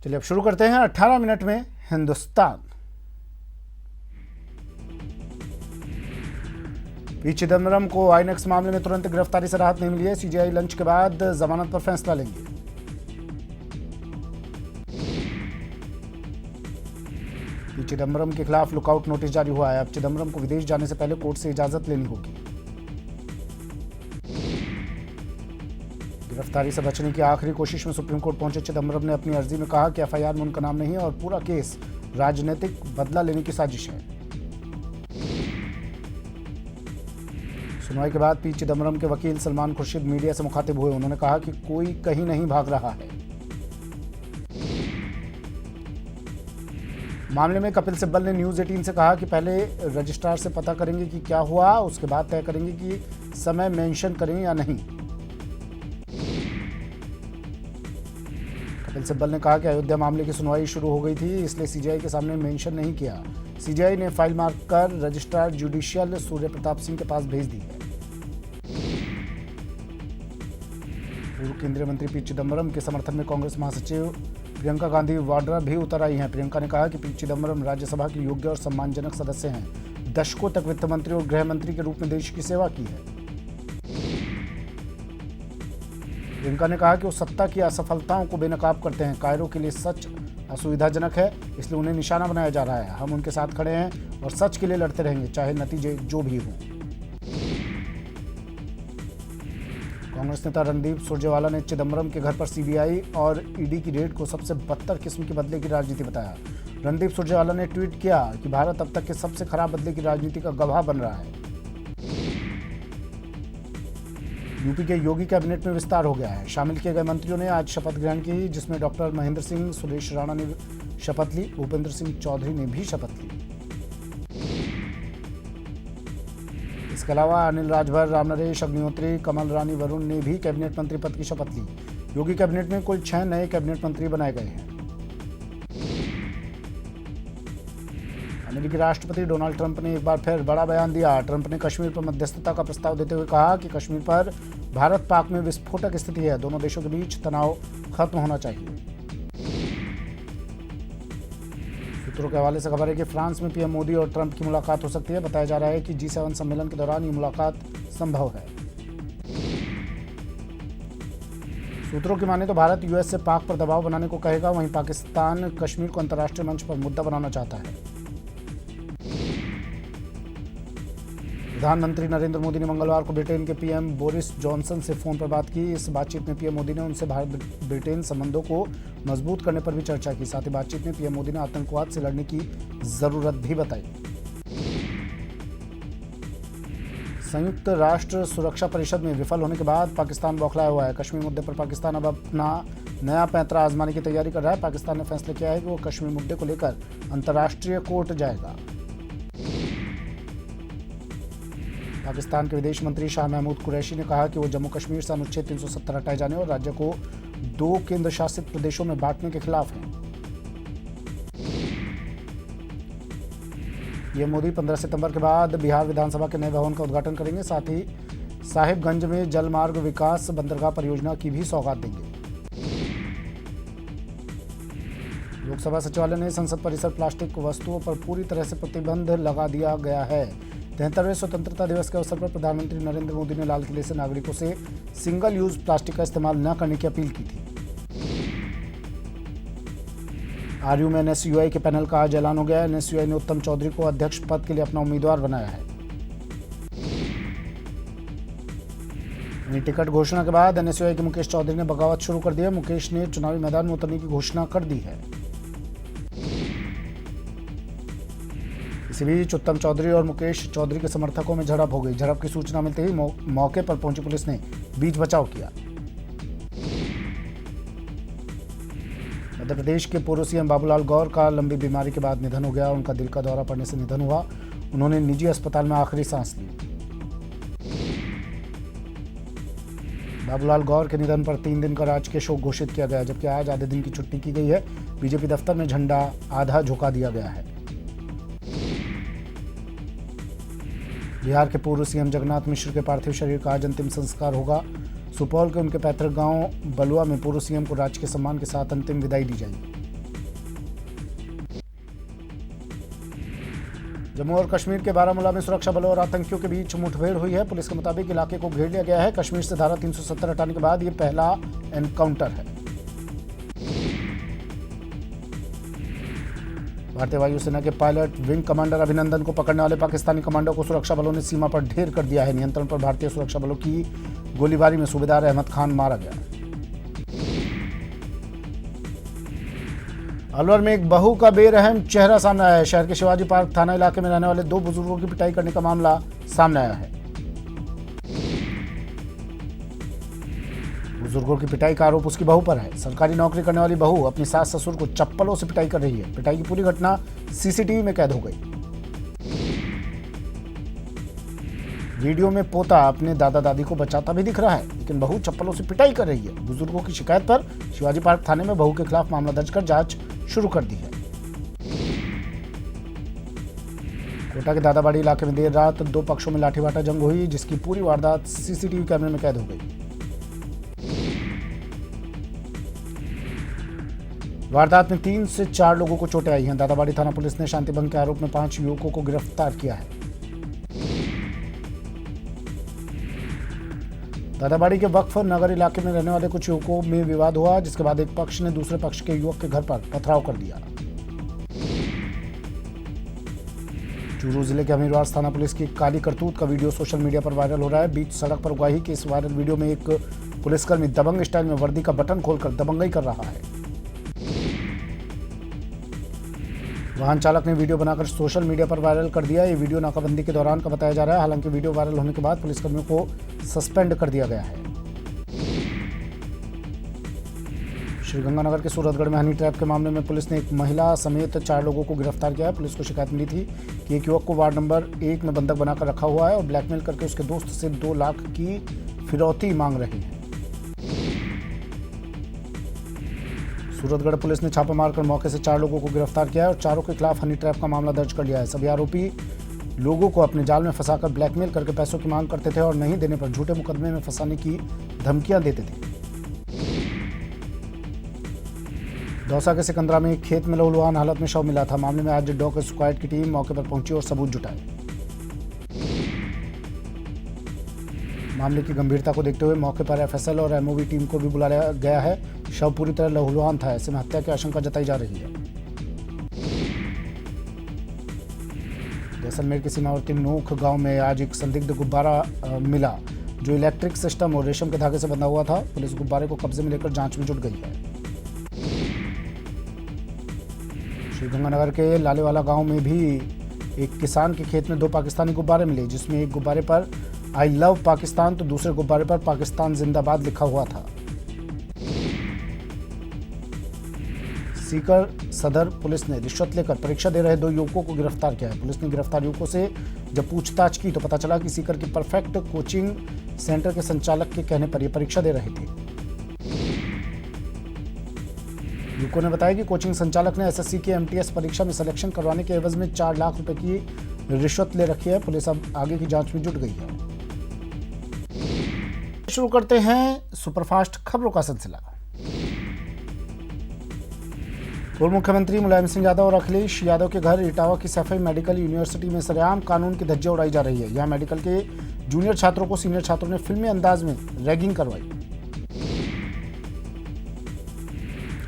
चलिए अब शुरू करते हैं 18 मिनट में हिंदुस्तान। पी चिदम्बरम को आईएनएक्स मामले में तुरंत गिरफ्तारी से राहत नहीं मिली है। सीजीआई लंच के बाद जमानत पर फैसला लेंगे। पी चिदम्बरम के खिलाफ लुकआउट नोटिस जारी हुआ है। अब चिदम्बरम को विदेश जाने से पहले कोर्ट से इजाजत लेनी होगी। गिरफ्तारी से बचने की आखिरी कोशिश में सुप्रीम कोर्ट पहुंचे चिदम्बरम ने अपनी अर्जी में कहा कि एफआईआर में उनका नाम नहीं है और पूरा केस राजनीतिक बदला लेने की साजिश है। सुनवाई के बाद पी चिदम्बरम के वकील सलमान खुर्शीद मीडिया से मुखातिब हुए। उन्होंने कहा कि कोई कहीं नहीं भाग रहा है। मामले में कपिल सिब्बल ने न्यूज 18 से कहा कि पहले रजिस्ट्रार से पता करेंगे कि क्या हुआ, उसके बाद तय करेंगे कि समय मेंशन करें या नहीं। कपिल सिब्बल ने कहा कि अयोध्या मामले की सुनवाई शुरू हो गई थी, इसलिए सीजीआई के सामने मेंशन नहीं किया। सीजीआई ने फाइल मार्क कर रजिस्ट्रार जुडिशियल सूर्य प्रताप सिंह के पास भेज दी है। पूर्व केंद्रीय मंत्री पी चिदम्बरम के समर्थन में कांग्रेस महासचिव प्रियंका गांधी वाड्रा भी उतर आई हैं। प्रियंका ने कहा कि पी चिदम्बरम राज्यसभा के योग्य और सम्मानजनक सदस्य हैं। दशकों तक वित्त मंत्री और गृह मंत्री के रूप में देश की सेवा की है। प्रियंका ने कहा कि वो सत्ता की असफलताओं को बेनकाब करते हैं। कायरो के लिए सच असुविधाजनक है, इसलिए उन्हें निशाना बनाया जा रहा है। हम उनके साथ खड़े हैं और सच के लिए लड़ते रहेंगे, चाहे नतीजे जो भी हों। कांग्रेस नेता रणदीप सुरजेवाला ने चिदम्बरम के घर पर सीबीआई और ईडी की रेड को सबसे बदतर किस्म के बदले की राजनीति बताया। रणदीप सुरजेवाला ने ट्वीट किया कि भारत अब तक के सबसे खराब बदले की राजनीति का गवाह बन रहा है। यूपी के योगी कैबिनेट में विस्तार हो गया है। शामिल किए गए मंत्रियों ने आज शपथ ग्रहण की, जिसमें डॉक्टर महेंद्र सिंह, सुरेश राणा ने शपथ ली। भूपेंद्र सिंह चौधरी ने भी शपथ ली। इसके अलावा अनिल राजभर, रामनरेश अग्निहोत्री, कमल रानी वरुण ने भी कैबिनेट मंत्री पद की शपथ ली। योगी कैबिनेट में कुल 6 नए कैबिनेट मंत्री बनाए गए हैं। अमेरिकी राष्ट्रपति डोनाल्ड ट्रंप ने एक बार फिर बड़ा बयान दिया। ट्रंप ने कश्मीर पर मध्यस्थता का प्रस्ताव देते हुए कहा कि कश्मीर पर भारत पाक में विस्फोटक स्थिति है। दोनों देशों के बीच तनाव खत्म होना चाहिए। सूत्रों के हवाले से खबर है कि फ्रांस में पीएम मोदी और ट्रंप की मुलाकात हो सकती है। बताया जा रहा है कि G7 सम्मेलन के दौरान ये मुलाकात संभव है। सूत्रों की माने तो भारत यूएस से पाक पर दबाव बनाने को कहेगा, वहीं पाकिस्तान कश्मीर को अंतर्राष्ट्रीय मंच पर मुद्दा बनाना चाहता है। प्रधानमंत्री नरेंद्र मोदी ने मंगलवार को ब्रिटेन के पीएम बोरिस जॉनसन से फोन पर बात की। इस बातचीत में पीएम मोदी ने उनसे भारत ब्रिटेन संबंधों को मजबूत करने पर भी चर्चा की। साथ ही बातचीत में पीएम मोदी ने आतंकवाद से लड़ने की जरूरत भी बताई। संयुक्त राष्ट्र सुरक्षा परिषद में विफल होने के बाद पाकिस्तान बौखलाया हुआ है। कश्मीर मुद्दे पर पाकिस्तान अब अपना नया पैंतरा आजमाने की तैयारी कर रहा है। पाकिस्तान ने फैसला किया है कि वो कश्मीर मुद्दे को लेकर अंतर्राष्ट्रीय कोर्ट जाएगा। पाकिस्तान के विदेश मंत्री शाह महमूद कुरैशी ने कहा कि वो जम्मू कश्मीर से अनुच्छेद 370 हटाए जाने और राज्य को 2 केंद्र शासित प्रदेशों में बांटने के खिलाफ हैं। पीएम मोदी 15 सितंबर के बाद बिहार विधानसभा के नए भवन का उद्घाटन करेंगे। साथ ही साहिबगंज में जलमार्ग विकास बंदरगाह परियोजना की भी सौगात देंगे। लोकसभा सचिवालय ने संसद परिसर प्लास्टिक वस्तुओं पर पूरी तरह से प्रतिबंध लगा दिया गया है। 73वें स्वतंत्रता दिवस के अवसर पर प्रधानमंत्री नरेंद्र मोदी ने लाल किले से नागरिकों से सिंगल यूज प्लास्टिक का इस्तेमाल न करने की अपील की थी। आरयू में एनएसयूआई के पैनल का आज ऐलान हो गया है। एनएसयूआई ने उत्तम चौधरी को अध्यक्ष पद के लिए अपना उम्मीदवार बनाया है। टिकट घोषणा के बाद एनएसयूआई के मुकेश चौधरी ने बगावत शुरू कर दी है। मुकेश ने चुनावी मैदान में उतरने की घोषणा कर दी है। इसी बीच उत्तम चौधरी और मुकेश चौधरी के समर्थकों में झड़प हो गई। झड़प की सूचना मिलते ही मौके पर पहुंची पुलिस ने बीच बचाव किया। मध्य प्रदेश के पूर्व सीएम बाबूलाल गौर का लंबी बीमारी के बाद निधन हो गया। उनका दिल का दौरा पड़ने से निधन हुआ। उन्होंने निजी अस्पताल में आखिरी सांस ली। बाबूलाल गौर के निधन पर 3 दिन का राजकीय शोक घोषित किया गया, जबकि आज आधे दिन की छुट्टी की गई है। बीजेपी दफ्तर में झंडा आधा झुका दिया गया है। बिहार के पूर्व सीएम जगन्नाथ मिश्र के पार्थिव शरीर का आज अंतिम संस्कार होगा। सुपौल के उनके पैतृक गांव बलुआ में पूर्व सीएम को राजकीय सम्मान के साथ अंतिम विदाई दी जाएगी। जम्मू और कश्मीर के बारामूला में सुरक्षा बलों और आतंकियों के बीच मुठभेड़ हुई है। पुलिस के मुताबिक इलाके को घेर लिया गया है। कश्मीर से धारा 370 हटाने के बाद ये पहला एनकाउंटर है। भारतीय वायुसेना के पायलट विंग कमांडर अभिनंदन को पकड़ने वाले पाकिस्तानी कमांडो को सुरक्षा बलों ने सीमा पर ढेर कर दिया है। नियंत्रण पर भारतीय सुरक्षा बलों की गोलीबारी में सूबेदार अहमद खान मारा गया। अलवर में एक बहू का बेरहम चेहरा सामने आया है। शहर के शिवाजी पार्क थाना इलाके में रहने वाले 2 बुजुर्गों की पिटाई करने का मामला सामने आया है। बुजुर्गों की पिटाई का आरोप उसकी बहू पर है। सरकारी नौकरी करने वाली बहू अपनी सास ससुर को चप्पलों से पिटाई कर रही है। पिटाई की पूरी घटना सीसीटीवी में कैद हो गई। वीडियो में पोता अपने दादा दादी को बचाता भी दिख रहा है, लेकिन बहू चप्पलों से पिटाई कर रही है। बुजुर्गों की शिकायत पर शिवाजी पार्क थाने में बहू के खिलाफ मामला दर्ज कर जांच शुरू कर दी है। कोटा के दादाबाड़ी इलाके में देर रात 2 पक्षों में लाठीभाटा जंग हुई, जिसकी पूरी वारदात सीसीटीवी कैमरे में कैद हो गई। वारदात में 3 से 4 लोगों को चोटें आई हैं। दादाबाड़ी थाना पुलिस ने शांति भंग के आरोप में 5 युवकों को गिरफ्तार किया है। दादाबाड़ी के वक्फ नगर इलाके में रहने वाले कुछ युवकों में विवाद हुआ, जिसके बाद एक पक्ष ने दूसरे पक्ष के युवक के घर पर पथराव कर दिया। चूरू जिले के अमीरवाड़ थाना पुलिस की काली करतूत का वीडियो सोशल मीडिया पर वायरल हो रहा है। बीच सड़क पर उगाही के इस वायरल वीडियो में एक पुलिसकर्मी दबंग स्टाइल में वर्दी का बटन खोलकर दबंगई कर रहा है। वाहन चालक ने वीडियो बनाकर सोशल मीडिया पर वायरल कर दिया। ये वीडियो नाकाबंदी के दौरान का बताया जा रहा है। हालांकि वीडियो वायरल होने के बाद पुलिसकर्मियों को सस्पेंड कर दिया गया है। श्रीगंगानगर के सूरतगढ़ में हनी ट्रैप के मामले में पुलिस ने एक महिला समेत 4 लोगों को गिरफ्तार किया है। पुलिस को शिकायत मिली थी कि एक युवक को वार्ड नंबर 1 में बंधक बनाकर रखा हुआ है और ब्लैकमेल करके उसके दोस्त से 2 लाख की फिरौती मांग रहे हैं। सूरतगढ़ पुलिस ने छापा मारकर मौके से 4 लोगों को गिरफ्तार किया है और चारों के खिलाफ हनी ट्रैप का मामला दर्ज कर लिया है। सभी आरोपी लोगों को अपने जाल में फंसाकर ब्लैकमेल करके पैसों की मांग करते थे और नहीं देने पर झूठे मुकदमे में फंसाने की धमकियां देते थे। दौसा के सिकंदरा में एक खेत में लहूलुहान हालत में शव मिला था। मामले में आज डॉग स्क्वाड की टीम मौके पर पहुंची और सबूत जुटाए। मामले की गंभीरता को देखते हुए मौके पर एफएसएल और एमओवी टीम को भी बुलाया गया है। शव पूरी तरह लहूलुहान था, ऐसे में हत्या की आशंका जताई जा रही है। जैसलमेर के सीमावर्ती नोख गांव में आज एक संदिग्ध गुब्बारा मिला, जो इलेक्ट्रिक सिस्टम और रेशम के धागे से बंधा हुआ था। पुलिस गुब्बारे को कब्जे में लेकर जांच में जुट गई है। श्रीगंगानगर के लालेवाला गांव में भी एक किसान के खेत में 2 पाकिस्तानी गुब्बारे मिले, जिसमें एक गुब्बारे पर आई लव पाकिस्तान तो दूसरे गुब्बारे पर पाकिस्तान जिंदाबाद लिखा हुआ था। सीकर सदर पुलिस ने रिश्वत लेकर परीक्षा दे रहे 2 युवकों को गिरफ्तार किया है। पुलिस ने गिरफ्तार युवकों से जब पूछताछ की तो पता चला कि सीकर की परफेक्ट कोचिंग सेंटर के संचालक के कहने पर ये परीक्षा दे रहे थे। युवकों ने बताया कि कोचिंग संचालक ने एसएससी की एमटीएस परीक्षा में सिलेक्शन करवाने के एवज में 4 लाख रुपए की रिश्वत ले रखी है। पुलिस अब आगे की जांच में जुट गई है। शुरू करते हैं सुपरफास्ट खबरों का सिलसिला। पूर्व मुख्यमंत्री मुलायम सिंह यादव और अखिलेश यादव के घर इटावा की सैफई मेडिकल यूनिवर्सिटी में सरेआम कानून की धज्जियां उड़ाई जा रही है। यहां मेडिकल के जूनियर छात्रों को सीनियर छात्रों ने फिल्मी अंदाज में रैगिंग करवाई।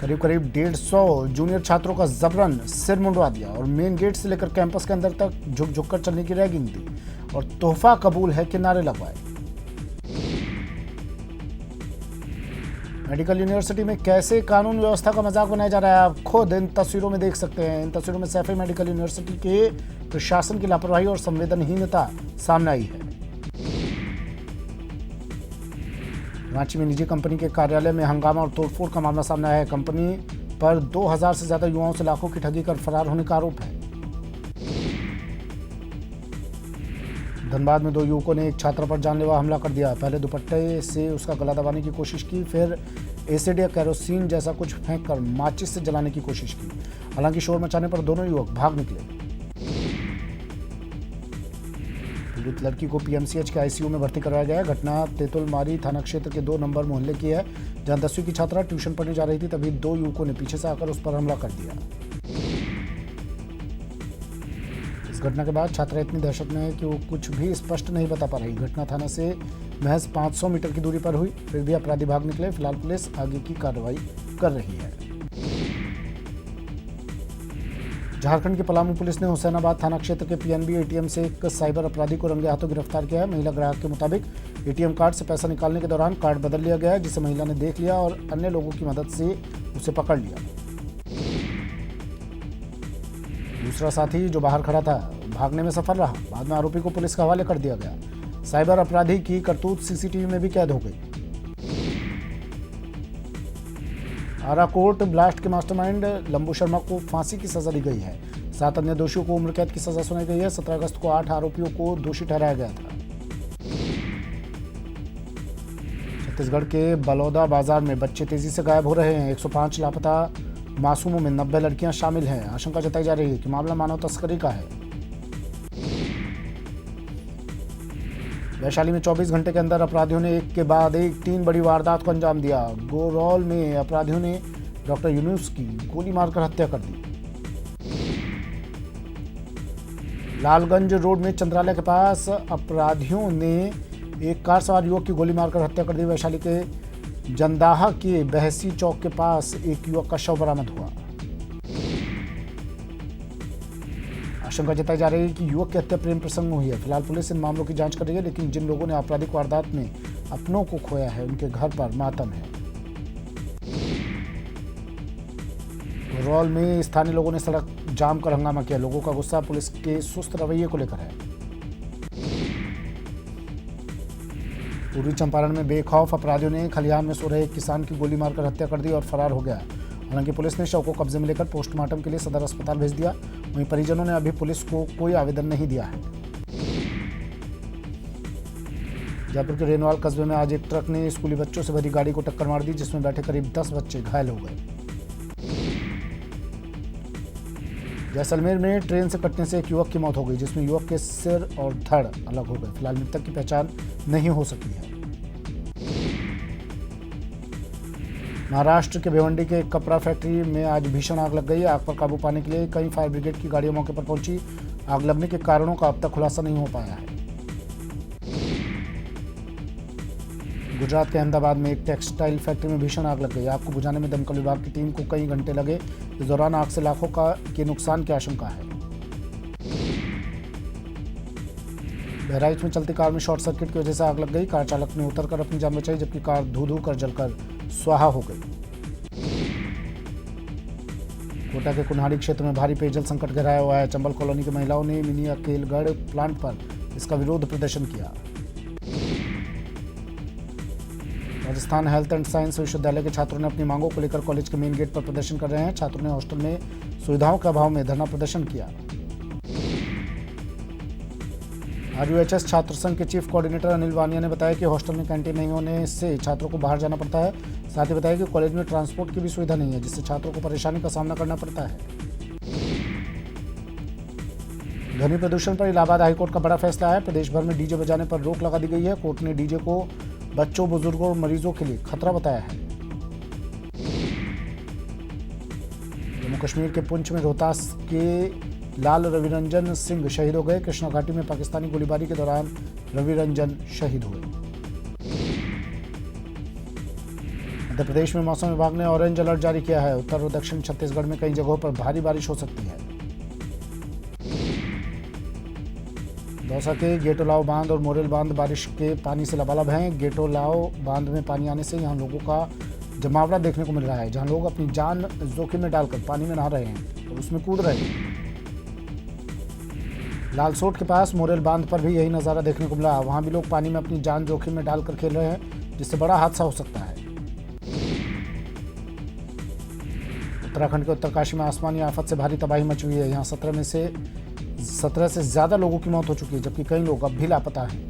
करीब करीब 150 जूनियर छात्रों का जबरन सिर मुंडवा दिया और मेन गेट से लेकर कैंपस के अंदर तक झुक झुक कर चलने की रैगिंग दी और तोहफा कबूल है के नारे लगवाए। मेडिकल यूनिवर्सिटी में कैसे कानून व्यवस्था का मजाक बनाया जा रहा है, आप खुद इन तस्वीरों में देख सकते हैं। इन तस्वीरों में सैफई मेडिकल यूनिवर्सिटी के प्रशासन की लापरवाही और संवेदनहीनता सामने आई है। रांची में निजी कंपनी के कार्यालय में हंगामा और तोड़फोड़ का मामला सामने आया है। कंपनी पर 2000 से ज्यादा युवाओं से लाखों की ठगी कर फरार होने का आरोप है। धनबाद में 2 युवकों ने एक छात्रा पर जानलेवा हमला कर दिया। पहले दुपट्टे से उसका गला दबाने की कोशिश की, फिर एसिड या केरोसिन जैसा कुछ फेंककर माचिस से जलाने की कोशिश की। हालांकि शोर मचाने पर दोनों युवक भाग निकले। पीड़ित लड़की को पीएमसीएच के आईसीयू में भर्ती कराया गया। घटना तेतुलमारी थाना क्षेत्र के 2 नंबर मोहल्ले की है, जहां 10वीं की छात्रा ट्यूशन पढ़ने जा रही थी। तभी 2 युवकों ने पीछे से आकर उस पर हमला कर दिया। इस घटना के बाद छात्रा इतनी दहशत में है कि वो कुछ भी स्पष्ट नहीं बता पा रही। घटना थाना से महज 500 मीटर की दूरी पर हुई, फिर भी अपराधी भाग निकले। फिलहाल पुलिस आगे की कार्रवाई कर रही है। झारखंड की पलामू पुलिस ने हुसैनाबाद थाना क्षेत्र के पीएनबी एटीएम से एक साइबर अपराधी को रंगे हाथों गिरफ्तार किया है। महिला ग्राहक के मुताबिक एटीएम कार्ड से पैसा निकालने के दौरान कार्ड बदल लिया गया है, जिसे महिला ने देख लिया और अन्य लोगों की मदद से उसे पकड़ लिया। दूसरा साथी जो बाहर खड़ा था भागने में सफल रहा। बाद में आरोपी को पुलिस के हवाले कर दिया गया। साइबर अपराधी की करतूत सीसीटीवी में भी कैद हो गई। आरा कोर्ट ब्लास्ट के मास्टरमाइंड लंबू शर्मा को फांसी की सजा दी गई है। 7 अन्य दोषियों को उम्र कैद की सजा सुनाई गई है। 17 अगस्त को 8 आरोपियों को दोषी ठहराया गया था। छत्तीसगढ़ के बलौदा बाजार में बच्चे तेजी से गायब हो रहे हैं। 105 लापता मासूमों में 90 लड़कियां शामिल हैं। आशंका जताई जा रही है कि मामला मानव तस्करी का है। वैशाली में 24 घंटे के अंदर अपराधियों ने एक के बाद एक 3 बड़ी वारदात को अंजाम दिया। गोरौल में अपराधियों ने डॉक्टर यूनुस की गोली मारकर हत्या कर दी। लालगंज रोड में चंद्रालय के पास अपराधियों ने एक कार सवार युवक की गोली मारकर हत्या कर दी। वैशाली के जंदाहा के बहसी चौक के पास एक युवक का शव बरामद हुआ। आशंका जताई जा रही है कि युवक की हत्या प्रेम प्रसंग में हुई है। फिलहाल पुलिस इन मामलों की जांच कर रही है, लेकिन जिन लोगों ने आपराधिक वारदात में अपनों को खोया है उनके घर पर मातम है। गोरौल में स्थानीय लोगों ने सड़क जाम कर हंगामा किया। लोगों का गुस्सा पुलिस के सुस्त रवैये को लेकर है। पूर्वी चंपारण में बेखौफ अपराधियों ने खलिहान में सो रहे एक किसान की गोली मारकर हत्या कर दी और फरार हो गया। हालांकि पुलिस ने शव को कब्जे में लेकर पोस्टमार्टम के लिए सदर अस्पताल भेज दिया। वहीं परिजनों ने अभी पुलिस को कोई आवेदन नहीं दिया है। जयपुर के रेनवाल कस्बे में आज एक ट्रक ने स्कूली बच्चों से भरी गाड़ी को टक्कर मार दी, जिसमें बैठे करीब 10 बच्चे घायल हो गए। जैसलमेर में ट्रेन से कटने से एक युवक की मौत हो गई, जिसमें युवक के सिर और धड़ अलग हो गए। फिलहाल मृतक की पहचान नहीं हो सकी है। महाराष्ट्र के भिवंडी के एक कपड़ा फैक्ट्री में आज भीषण आग लग गई। आग पर काबू पाने के लिए कई फायर ब्रिगेड की गाड़ियां मौके पर पहुंची। आग लगने के कारणों का अब तक खुलासा नहीं हो पाया है। गुजरात के अहमदाबाद में एक टेक्सटाइल फैक्ट्री में भीषण आग लग गई। आग को बुझाने में दमकल विभाग की टीम को कई घंटे लगे। इस दौरान आग से लाखों के नुकसान की आशंका है। बहराइच में चलती कार में शॉर्ट सर्किट की वजह से आग लग गई। कार चालक ने उतरकर अपनी जान बचाई, जबकि कार धू-धू कर जलकर स्वाहा हो गई। कोटा के कुन्हाड़ी क्षेत्र में भारी पेयजल संकट गहराया हुआ है। चंबल कॉलोनी की महिलाओं ने मिनी अकेलगढ़ प्लांट पर इसका विरोध प्रदर्शन किया। राजस्थान हेल्थ एंड साइंस विश्वविद्यालय के छात्रों ने अपनी मांगों को लेकर कॉलेज के मेन गेट पर प्रदर्शन कर रहे हैं। छात्रों ने हॉस्टल में सुविधाओं के अभाव में धरना प्रदर्शन किया। आरयूएचएस छात्र संघ के चीफ कोऑर्डिनेटर अनिल वानिया ने बताया कि हॉस्टल में कैंटीन नहीं होने से छात्रों को बाहर जाना पड़ता है। साथ ही बताया कि कॉलेज में ट्रांसपोर्ट की भी सुविधा नहीं है, जिससे छात्रों को परेशानी का सामना करना पड़ता है। ध्वनि प्रदूषण पर इलाहाबाद हाईकोर्ट का बड़ा फैसला है। प्रदेश भर में डीजे बजाने पर रोक लगा दी गई है। कोर्ट ने डीजे को बच्चों, बुजुर्गों और मरीजों के लिए खतरा बताया है। जम्मू कश्मीर के पुंछ में रोहतास के लाल रविरंजन सिंह शहीद हो गए। कृष्णा घाटी में पाकिस्तानी गोलीबारी के दौरान रविरंजन शहीद हुए। मध्य प्रदेश में मौसम विभाग ने ऑरेंज अलर्ट जारी किया है। उत्तर और दक्षिण छत्तीसगढ़ में कई जगहों पर भारी बारिश हो सकती है। दौसा के गेटोलाव बांध और मोरेल बांध बारिश के पानी से लबालब हैं। गेटोलाव बांध में पानी आने से यहां लोगों का जमावड़ा देखने को मिल रहा है, जहां लोग अपनी जान जोखिम में डालकर पानी में नहा रहे हैं और उसमें कूद रहे हैं। लालसोट के पास मोरेल बांध पर भी यही नज़ारा देखने को मिला। वहां भी लोग पानी में अपनी जान जोखिम में डालकर खेल रहे हैं, जिससे बड़ा हादसा हो सकता है। उत्तराखंड के उत्तरकाशी में आसमानी आफत से भारी तबाही मची हुई है। यहाँ 17 से ज़्यादा लोगों की मौत हो चुकी है, जबकि कई लोग अब भी लापता हैं।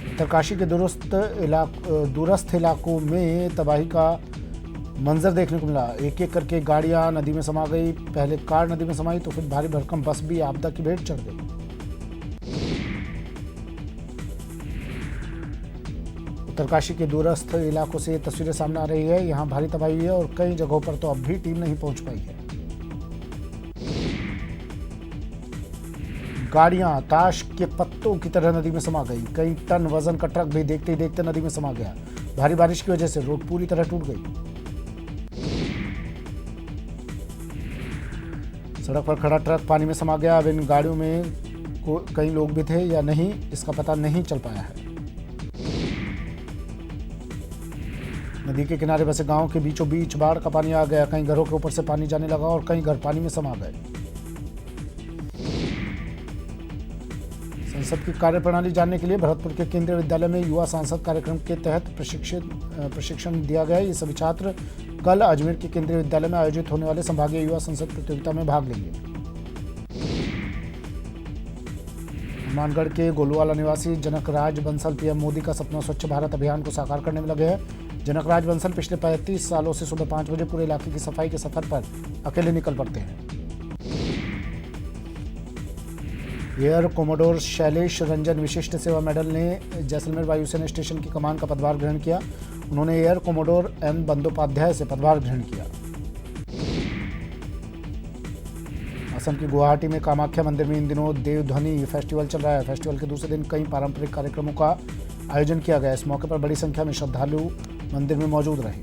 उत्तरकाशी के दूरस्थ इलाकों में तबाही का मंजर देखने को मिला। एक एक करके गाड़ियां नदी में समा गई। पहले कार नदी में समाई तो फिर भारी भरकम बस भी आपदा की भेंट चढ़ गई। उत्तरकाशी के दूरस्थ इलाकों से तस्वीरें सामने आ रही है। यहाँ भारी तबाही हुई है और कई जगहों पर तो अब भी टीम नहीं पहुंच पाई है। गाड़ियां ताश के पत्तों की तरह नदी में समा गई। कई टन वजन का ट्रक भी देखते ही देखते नदी में समा गया। भारी बारिश की वजह से रोड पूरी तरह टूट गई। सड़क पर खड़ा ट्रक पानी में समा गया। अब इन गाड़ियों में कई लोग भी थे या नहीं, इसका पता नहीं चल पाया है। नदी के किनारे बसे गांव के बीचों बीच बाढ़ का पानी आ गया। कई घरों के ऊपर से पानी जाने लगा और कई घर पानी में समा गए। संसद की कार्यप्रणाली जानने के लिए भरतपुर के केंद्रीय विद्यालय में युवा सांसद कार्यक्रम के तहत प्रशिक्षण दिया गया। ये सभी छात्र कल अजमेर के केंद्रीय विद्यालय में आयोजित होने वाले संभागीय युवा संसद प्रतियोगिता में भाग लेंगे। हनुमानगढ़ के गोलूवाला निवासी जनकराज बंसल पीएम मोदी का सपना स्वच्छ भारत अभियान को साकार करने में लगे हैं। जनकराज बंसल पिछले 35 सालों से सुबह 5 बजे पूरे इलाके की सफाई के सफर पर अकेले निकल पड़ते हैं। एयर कोमोडोर शैलेश रंजन विशिष्ट सेवा मेडल ने जैसलमेर वायुसेना स्टेशन की कमान का पदभार ग्रहण किया। उन्होंने एयर कोमोडोर एम बंदोपाध्याय से पदभार ग्रहण किया। असम की गुवाहाटी में कामाख्या मंदिर में इन दिनों देवध्वनि फेस्टिवल चल रहा है। फेस्टिवल के दूसरे दिन कई पारंपरिक कार्यक्रमों का आयोजन किया गया। इस मौके पर बड़ी संख्या में श्रद्धालु मंदिर में मौजूद रहे।